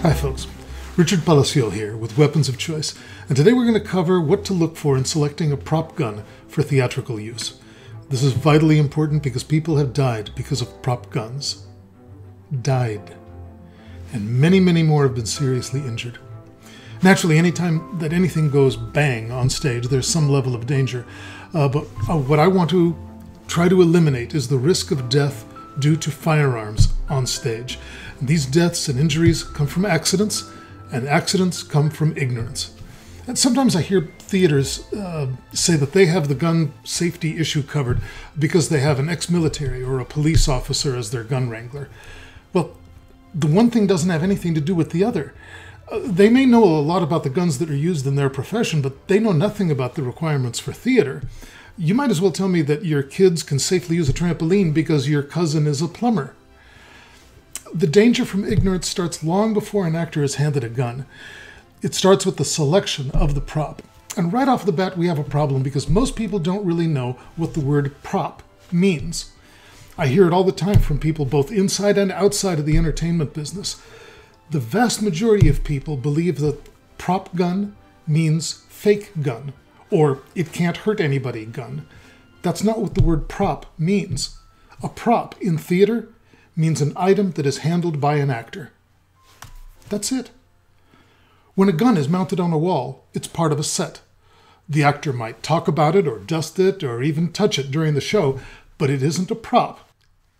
Hi folks, Richard Palacio here with Weapons of Choice, and today we're going to cover what to look for in selecting a prop gun for theatrical use. This is vitally important because people have died because of prop guns. Died. And many, many more have been seriously injured. Naturally, anytime that anything goes bang on stage, there's some level of danger. But what I want to try to eliminate is the risk of death due to firearms on stage. These deaths and injuries come from accidents, and accidents come from ignorance. And sometimes I hear theaters say that they have the gun safety issue covered because they have an ex-military or a police officer as their gun wrangler. Well, the one thing doesn't have anything to do with the other. They may know a lot about the guns that are used in their profession, but they know nothing about the requirements for theater. You might as well tell me that your kids can safely use a trampoline because your cousin is a plumber. The danger from ignorance starts long before an actor is handed a gun. It starts with the selection of the prop. And right off the bat, we have a problem because most people don't really know what the word prop means. I hear it all the time from people both inside and outside of the entertainment business. The vast majority of people believe that prop gun means fake gun, or it can't hurt anybody gun. That's not what the word prop means. A prop in theater means an item that is handled by an actor. That's it. When a gun is mounted on a wall, it's part of a set. The actor might talk about it or dust it or even touch it during the show, but it isn't a prop.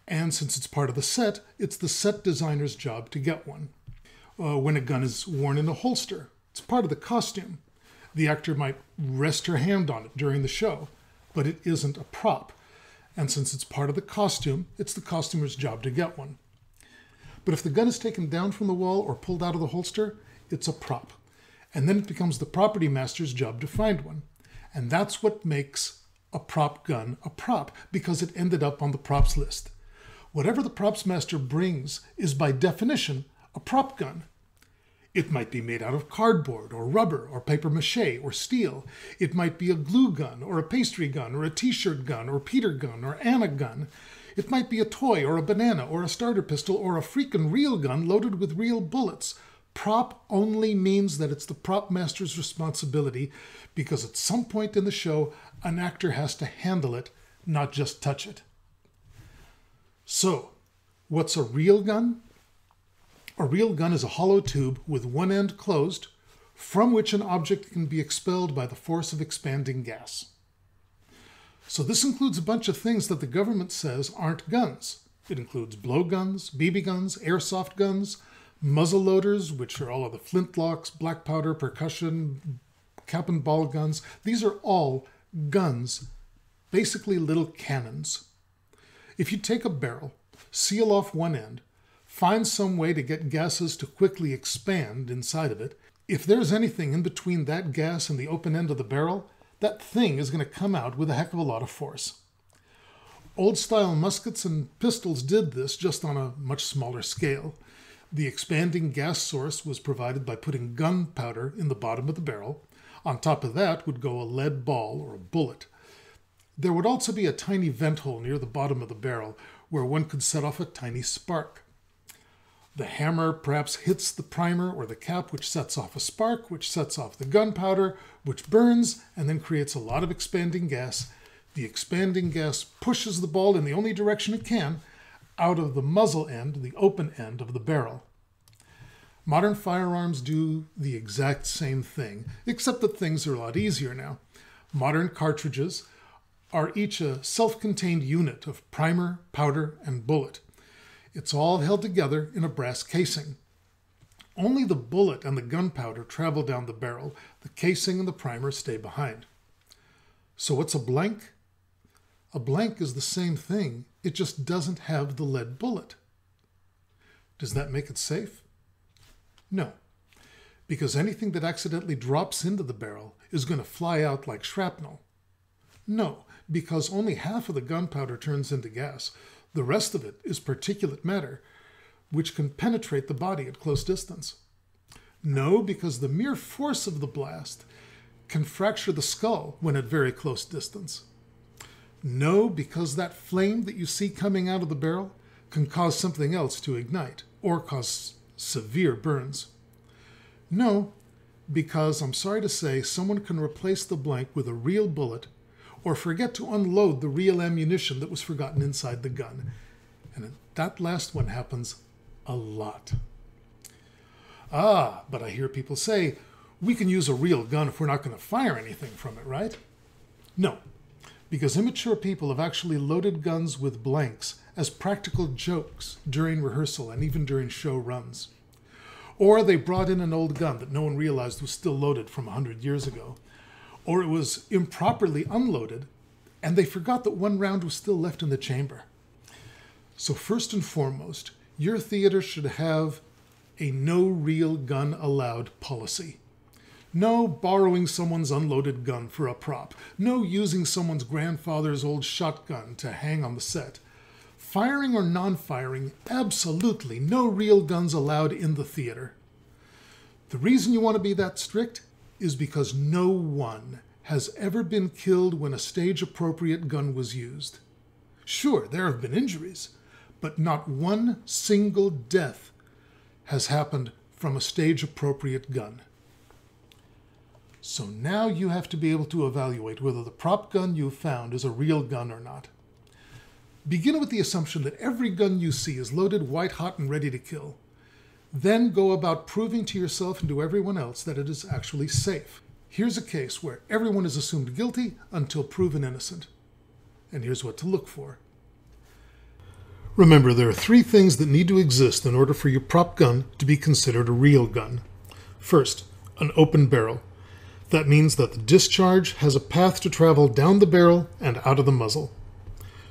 And since it's part of the set, it's the set designer's job to get one. When a gun is worn in a holster, it's part of the costume. The actor might rest her hand on it during the show, but it isn't a prop. And since it's part of the costume, it's the costumer's job to get one. But if the gun is taken down from the wall or pulled out of the holster, it's a prop. And then it becomes the property master's job to find one. And that's what makes a prop gun a prop, because it ended up on the props list. Whatever the props master brings is by definition a prop gun. It might be made out of cardboard or rubber or paper mache or steel. It might be a glue gun or a pastry gun or a t-shirt gun or Peter gun or Anna gun. It might be a toy or a banana or a starter pistol or a freaking real gun loaded with real bullets. Prop only means that it's the prop master's responsibility because at some point in the show, an actor has to handle it, not just touch it. So, what's a real gun? A real gun is a hollow tube with one end closed, from which an object can be expelled by the force of expanding gas. So this includes a bunch of things that the government says aren't guns. It includes blowguns, BB guns, airsoft guns, muzzle loaders, which are all of the flintlocks, black powder, percussion, cap and ball guns. These are all guns, basically little cannons. If you take a barrel, seal off one end, find some way to get gases to quickly expand inside of it. If there's anything in between that gas and the open end of the barrel, that thing is going to come out with a heck of a lot of force. Old-style muskets and pistols did this just on a much smaller scale. The expanding gas source was provided by putting gunpowder in the bottom of the barrel. On top of that would go a lead ball or a bullet. There would also be a tiny vent hole near the bottom of the barrel where one could set off a tiny spark. The hammer perhaps hits the primer or the cap, which sets off a spark, which sets off the gunpowder, which burns and then creates a lot of expanding gas. The expanding gas pushes the ball in the only direction it can, out of the muzzle end, the open end of the barrel. Modern firearms do the exact same thing, except that things are a lot easier now. Modern cartridges are each a self-contained unit of primer, powder, and bullet. It's all held together in a brass casing. Only the bullet and the gunpowder travel down the barrel. The casing and the primer stay behind. So what's a blank? A blank is the same thing. It just doesn't have the lead bullet. Does that make it safe? No, because anything that accidentally drops into the barrel is going to fly out like shrapnel. No, because only half of the gunpowder turns into gas. The rest of it is particulate matter, which can penetrate the body at close distance. No, because the mere force of the blast can fracture the skull when at very close distance. No, because that flame that you see coming out of the barrel can cause something else to ignite, or cause severe burns. No, because I'm sorry to say, someone can replace the blank with a real bullet or forget to unload the real ammunition that was forgotten inside the gun. And that last one happens a lot. Ah, but I hear people say, we can use a real gun if we're not going to fire anything from it, right? No, because immature people have actually loaded guns with blanks as practical jokes during rehearsal and even during show runs. Or they brought in an old gun that no one realized was still loaded from 100 years ago. Or it was improperly unloaded and they forgot that one round was still left in the chamber. So first and foremost, your theater should have a no real gun allowed policy. No borrowing someone's unloaded gun for a prop. No using someone's grandfather's old shotgun to hang on the set. Firing or non-firing, absolutely no real guns allowed in the theater. The reason you want to be that strict is because no one has ever been killed when a stage-appropriate gun was used. Sure, there have been injuries, but not one single death has happened from a stage-appropriate gun. So now you have to be able to evaluate whether the prop gun you found is a real gun or not. Begin with the assumption that every gun you see is loaded white hot and ready to kill. Then go about proving to yourself and to everyone else that it is actually safe. Here's a case where everyone is assumed guilty until proven innocent. And here's what to look for. Remember, there are 3 things that need to exist in order for your prop gun to be considered a real gun. First, an open barrel. That means that the discharge has a path to travel down the barrel and out of the muzzle.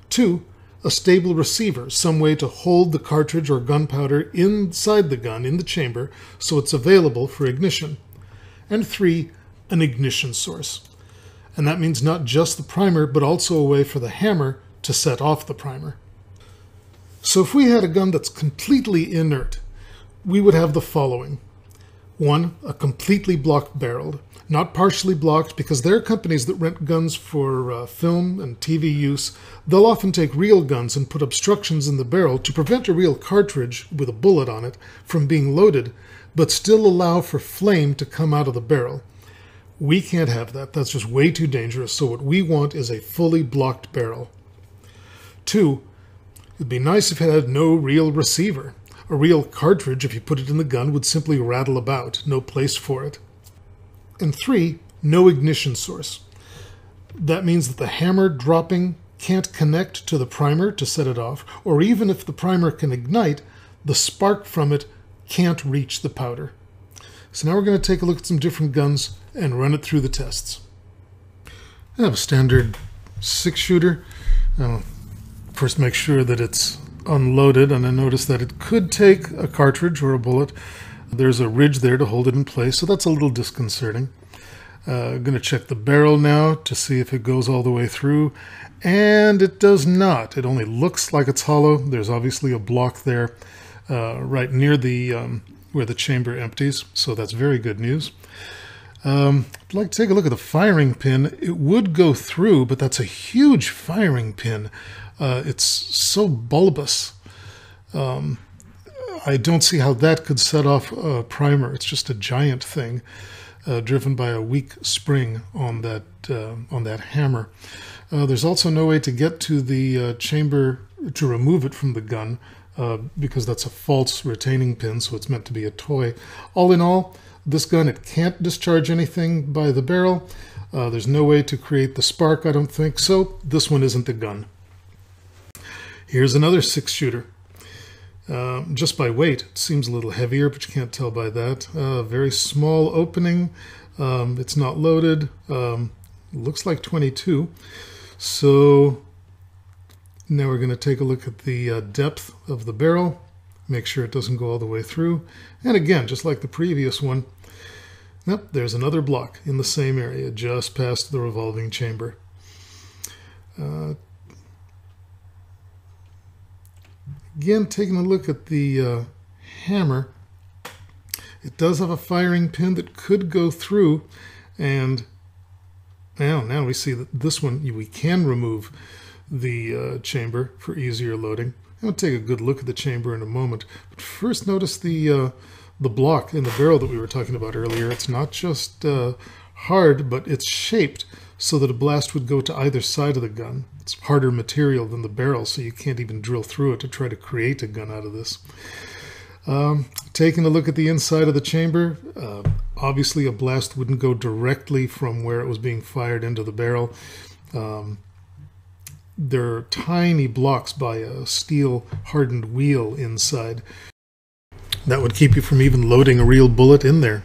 2, a stable receiver, some way to hold the cartridge or gunpowder inside the gun in the chamber so it's available for ignition. And 3, an ignition source. And that means not just the primer, but also a way for the hammer to set off the primer. So if we had a gun that's completely inert, we would have the following. 1, a completely blocked barrel. Not partially blocked, because there are companies that rent guns for film and TV use. They'll often take real guns and put obstructions in the barrel to prevent a real cartridge with a bullet on it from being loaded, but still allow for flame to come out of the barrel. We can't have that. That's just way too dangerous. So what we want is a fully blocked barrel. 2, it'd be nice if it had no real receiver. A real cartridge, if you put it in the gun, would simply rattle about, no place for it. And 3, no ignition source. That means that the hammer dropping can't connect to the primer to set it off, or even if the primer can ignite, the spark from it can't reach the powder. So now we're going to take a look at some different guns and run it through the tests. I have a standard 6-shooter. First make sure that it's unloaded, and I notice that it could take a cartridge or a bullet. There's a ridge there to hold it in place, so that's a little disconcerting. I'm going to check the barrel now to see if it goes all the way through, and it does not. It only looks like it's hollow. There's obviously a block there right near the where the chamber empties, so that's very good news. I'd like to take a look at the firing pin. It would go through, but that's a huge firing pin. It's so bulbous. I don't see how that could set off a primer. It's just a giant thing driven by a weak spring on that hammer. There's also no way to get to the chamber to remove it from the gun because that's a false retaining pin, so it's meant to be a toy. All in all, this gun, it can't discharge anything by the barrel. There's no way to create the spark, I don't think, so this one isn't the gun. Here's another 6-shooter. Just by weight, it seems a little heavier, but you can't tell by that. Very small opening. It's not loaded. Looks like 22. So now we're going to take a look at the depth of the barrel. Make sure it doesn't go all the way through. And again, just like the previous one, yep, there's another block in the same area, just past the revolving chamber. Again, taking a look at the hammer, it does have a firing pin that could go through, and now we see that this one, we can remove the chamber for easier loading. I'm going to take a good look at the chamber in a moment. But first, notice the block in the barrel that we were talking about earlier. It's not just hard, but it's shaped so that a blast would go to either side of the gun. It's harder material than the barrel, so you can't even drill through it to try to create a gun out of this. Taking a look at the inside of the chamber, obviously a blast wouldn't go directly from where it was being fired into the barrel. There are tiny blocks by a steel hardened wheel inside. That would keep you from even loading a real bullet in there.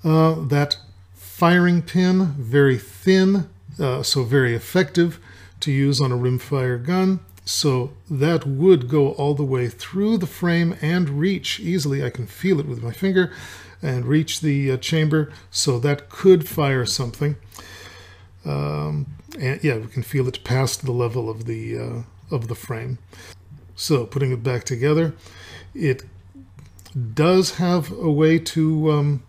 That firing pin, very thin, so very effective to use on a rimfire gun. So that would go all the way through the frame and reach easily. I can feel it with my finger and reach the chamber. So that could fire something. And yeah, we can feel it past the level of the frame. So putting it back together, it does have a way to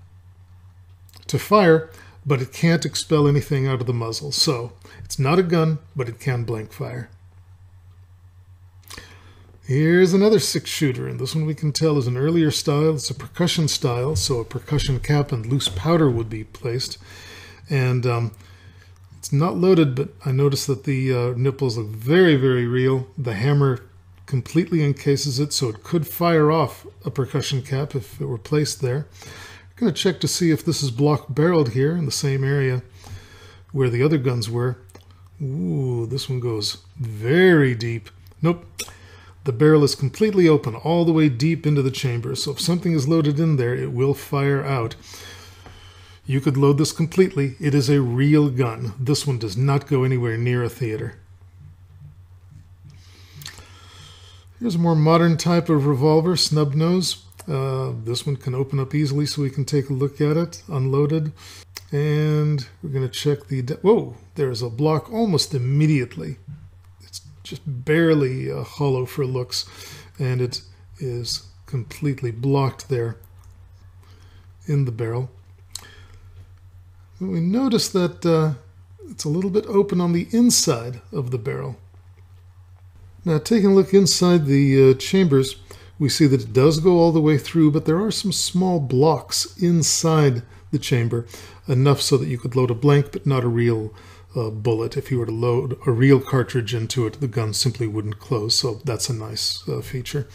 fire, but it can't expel anything out of the muzzle. So it's not a gun, but it can blank fire. Here's another 6-shooter, and this one we can tell is an earlier style. It's a percussion style, so a percussion cap and loose powder would be placed. And it's not loaded, but I noticed that the nipples look very, very real. The hammer completely encases it, so it could fire off a percussion cap if it were placed there. I'm going to check to see if this is block barreled here in the same area where the other guns were. Ooh, this one goes very deep. Nope. The barrel is completely open all the way deep into the chamber, so if something is loaded in there, it will fire out. You could load this completely. It is a real gun. This one does not go anywhere near a theater. Here's a more modern type of revolver, snub nose. This one can open up easily, so we can take a look at it, unloaded. And we're going to check the... Whoa, there's a block almost immediately. It's just barely hollow for looks, and it is completely blocked there in the barrel. We notice that it's a little bit open on the inside of the barrel. Now, taking a look inside the chambers, we see that it does go all the way through, but there are some small blocks inside the chamber, enough so that you could load a blank but not a real bullet. If you were to load a real cartridge into it, the gun simply wouldn't close, so that's a nice feature.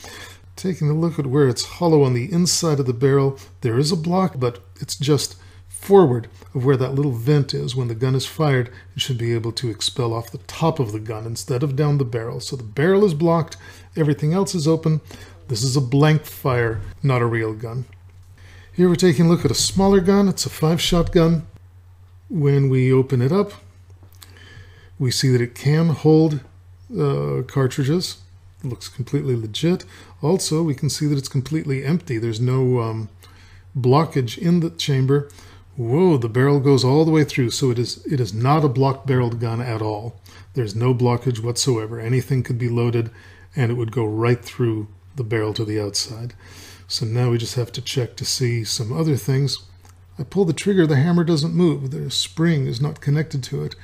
Taking a look at where it's hollow on the inside of the barrel, there is a block, but it's just forward of where that little vent is. When the gun is fired, it should be able to expel off the top of the gun instead of down the barrel. So the barrel is blocked, everything else is open. This is a blank fire, not a real gun. Here we're taking a look at a smaller gun. It's a 5-shot gun. When we open it up, we see that it can hold cartridges. It looks completely legit. Also, we can see that it's completely empty. There's no blockage in the chamber. Whoa, the barrel goes all the way through, so it is not a block-barreled gun at all. There's no blockage whatsoever. Anything could be loaded, and it would go right through the barrel to the outside. So now we just have to check to see some other things. I pull the trigger, the hammer doesn't move. The spring is not connected to it.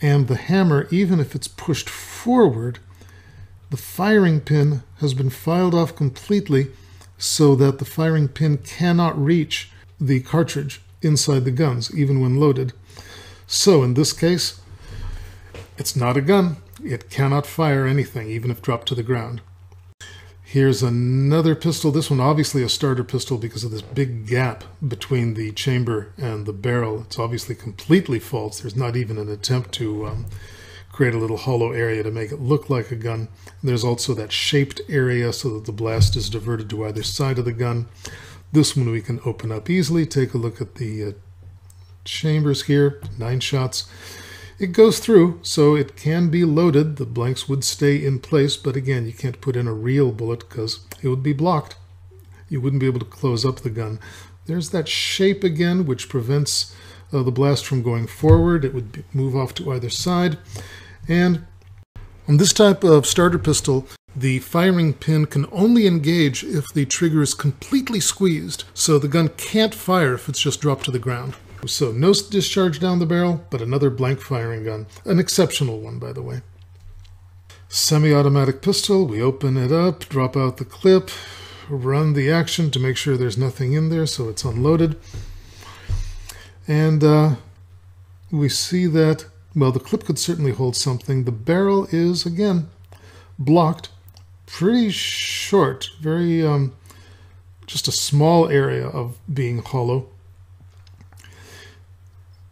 And the hammer, even if it's pushed forward, the firing pin has been filed off completely so that the firing pin cannot reach the cartridge inside the guns, even when loaded. So in this case, it's not a gun. It cannot fire anything, even if dropped to the ground. Here's another pistol. This one obviously a starter pistol because of this big gap between the chamber and the barrel. It's obviously completely false. There's not even an attempt to create a little hollow area to make it look like a gun. There's also that shaped area so that the blast is diverted to either side of the gun. This one we can open up easily. Take a look at the chambers here, 9 shots. It goes through, so it can be loaded. The blanks would stay in place, but again, you can't put in a real bullet because it would be blocked. You wouldn't be able to close up the gun. There's that shape again, which prevents the blast from going forward. It would move off to either side. And on this type of starter pistol, the firing pin can only engage if the trigger is completely squeezed, so the gun can't fire if it's just dropped to the ground. So no discharge down the barrel, but another blank firing gun. An exceptional one, by the way. Semi-automatic pistol, we open it up, drop out the clip, run the action to make sure there's nothing in there so it's unloaded. And we see that, well, the clip could certainly hold something. The barrel is, again, blocked, pretty short, very, just a small area of being hollow.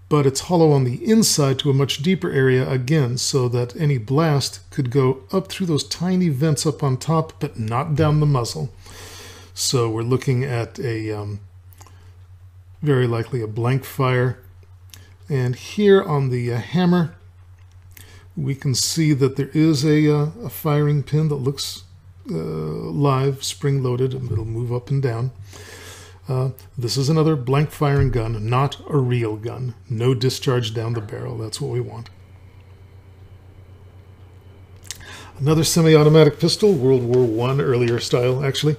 But it's hollow on the inside to a much deeper area again, so that any blast could go up through those tiny vents up on top, but not down the muzzle. So we're looking at a very likely a blank fire. And here on the hammer, we can see that there is a firing pin that looks live, spring-loaded, and it'll move up and down. This is another blank firing gun, not a real gun. No discharge down the barrel. That's what we want. Another semi-automatic pistol, World War I, earlier style actually,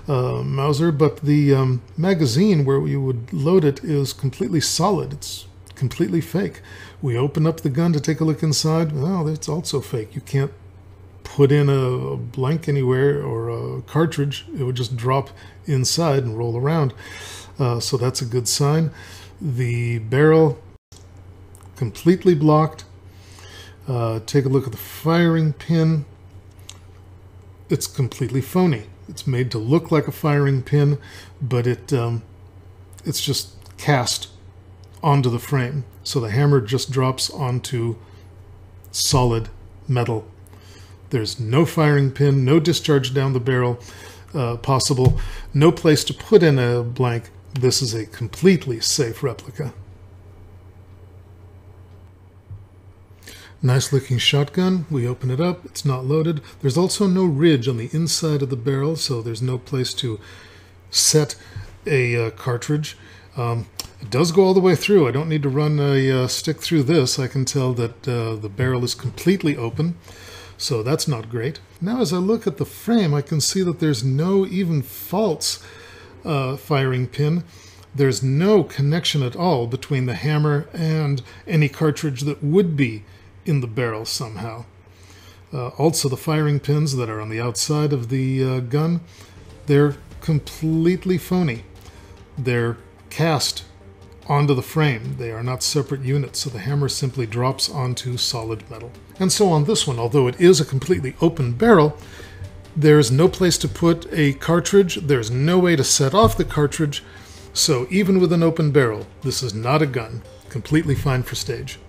Mauser, but the magazine where we would load it is completely solid. It's completely fake. We open up the gun to take a look inside. Well, it's also fake. You can't put in a blank anywhere or a cartridge. It would just drop inside and roll around. So that's a good sign. The barrel completely blocked. Take a look at the firing pin. It's completely phony. It's made to look like a firing pin, but it's just cast onto the frame. So the hammer just drops onto solid metal. There's no firing pin, no discharge down the barrel possible, no place to put in a blank. This is a completely safe replica. Nice looking shotgun. We open it up. It's not loaded. There's also no ridge on the inside of the barrel, so there's no place to set a cartridge. It does go all the way through. I don't need to run a stick through this. I can tell that the barrel is completely open. So that's not great. Now as I look at the frame, I can see that there's no even false firing pin. There's no connection at all between the hammer and any cartridge that would be in the barrel somehow. Also the firing pins that are on the outside of the gun, they're completely phony. They're cast onto the frame. They are not separate units, so the hammer simply drops onto solid metal. And so on this one, although it is a completely open barrel, there's no place to put a cartridge, there's no way to set off the cartridge, so even with an open barrel, this is not a gun. Completely fine for stage.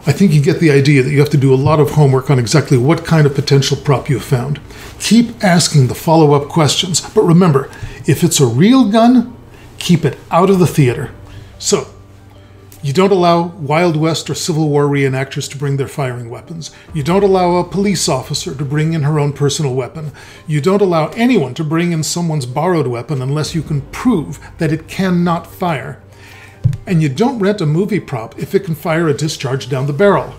I think you get the idea that you have to do a lot of homework on exactly what kind of potential prop you found. Keep asking the follow-up questions, but remember, if it's a real gun, keep it out of the theater. So, you don't allow Wild West or Civil War reenactors to bring their firing weapons. You don't allow a police officer to bring in her own personal weapon. You don't allow anyone to bring in someone's borrowed weapon unless you can prove that it cannot fire. And you don't rent a movie prop if it can fire a discharge down the barrel.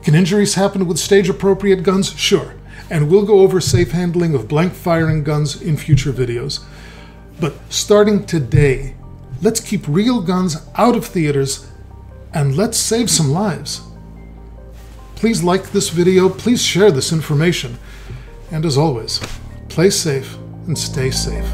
Can injuries happen with stage-appropriate guns? Sure. And we'll go over safe handling of blank firing guns in future videos. But starting today, let's keep real guns out of theaters and let's save some lives. Please like this video, please share this information. And as always, play safe and stay safe.